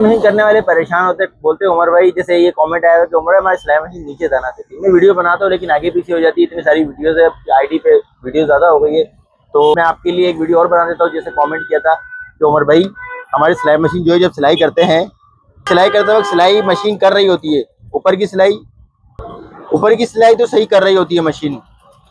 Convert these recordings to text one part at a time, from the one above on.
नहीं करने वाले परेशान होते, बोलते उमर भाई, जैसे ये कमेंट आया कि उमर भाई हमारी सिलाई मशीन नीचे दाना देती है। मैं वीडियो बनाता हूँ लेकिन आगे पीछे हो जाती है, इतनी सारी वीडियोस है, आईडी पे वीडियो ज़्यादा हो गई है, तो मैं आपके लिए एक वीडियो और बना देता हूँ। जैसे कमेंट किया था कि उमर भाई हमारी सिलाई मशीन जो है, जब सिलाई करते हैं, सिलाई करते वक्त सिलाई मशीन कर रही होती है, ऊपर की सिलाई तो सही कर रही होती है मशीन,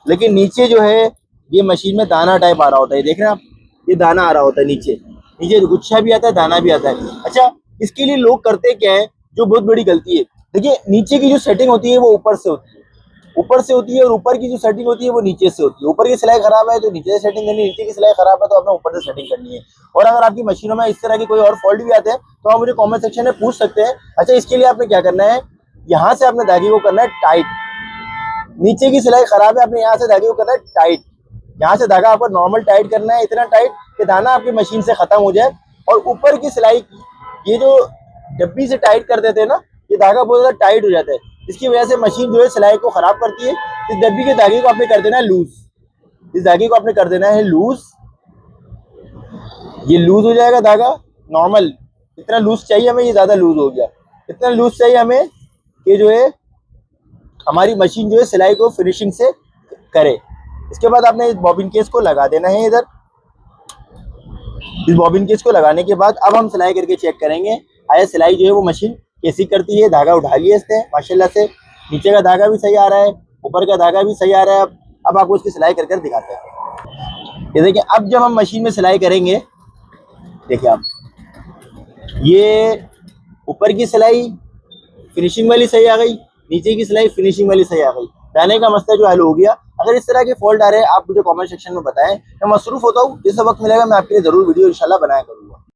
लेकिन नीचे जो है ये मशीन में दाना टाइप आ रहा होता है। देख रहे हैं आप, ये दाना आ रहा होता है, नीचे गुच्छा भी आता है, दाना भी आता है। अच्छा, इसके लिए लोग करते क्या है, जो बहुत बड़ी गलती है, देखिए नीचे की जो सेटिंग होती है वो ऊपर से होती है और ऊपर की जो सेटिंग होती है वो नीचे से होती है। ऊपर की सिलाई खराब है तो नीचे से सेटिंग करनी है, नीचे की सिलाई खराब है तो आपने ऊपर से सेटिंग करनी है। और अगर आपकी मशीनों में इस तरह की कोई और फॉल्ट भी आते हैं तो आप मुझे कॉमेंट सेक्शन में पूछ सकते हैं। अच्छा, इसके लिए आपने क्या करना है, यहाँ से आपने धागे को करना है टाइट। नीचे की सिलाई खराब है, आपने यहाँ से धागे को करना है टाइट। यहाँ से धागा आपको नॉर्मल टाइट करना है, इतना टाइट कि दाना आपकी मशीन से खत्म हो जाए। और ऊपर की सिलाई, ये जो डब्बी से टाइट कर देते हैं ना, ये धागा बहुत ज्यादा टाइट हो जाता है, इसकी वजह से मशीन जो है सिलाई को खराब करती है। इस डब्बी के धागे को आपने कर देना है लूज, इस धागे को आपने कर देना है लूज। ये लूज हो जाएगा धागा नॉर्मल, इतना लूज चाहिए हमें, ये ज्यादा लूज हो गया, इतना लूज चाहिए हमें कि जो है हमारी मशीन जो है सिलाई को फिनिशिंग से करे। इसके बाद आपने इस बॉबिन केस को लगा देना है इधर। इस बॉबिन केस को लगाने के बाद अब हम सिलाई करके चेक करेंगे आया सिलाई जो है वो मशीन कैसी करती है। धागा उठा लिया इसने माशाल्लाह से, नीचे का धागा भी सही आ रहा है, ऊपर का धागा भी सही आ रहा है। अब आपको इसकी सिलाई कर दिखाते हैं। ये देखिए, अब जब हम मशीन में सिलाई करेंगे, देखिए आप, ये ऊपर की सिलाई फिनिशिंग वाली सही आ गई, नीचे की सिलाई फिनिशिंग वाली सही आ गई, दाने का मसला जो हल हो गया। अगर इस तरह के फॉल्ट आ रहे हैं आप मुझे कमेंट सेक्शन में बताएं, मैं मसरूफ होता हूँ, जिस वक्त मिलेगा मैं आपके लिए जरूर वीडियो इंशाल्लाह बनाया करूँगा।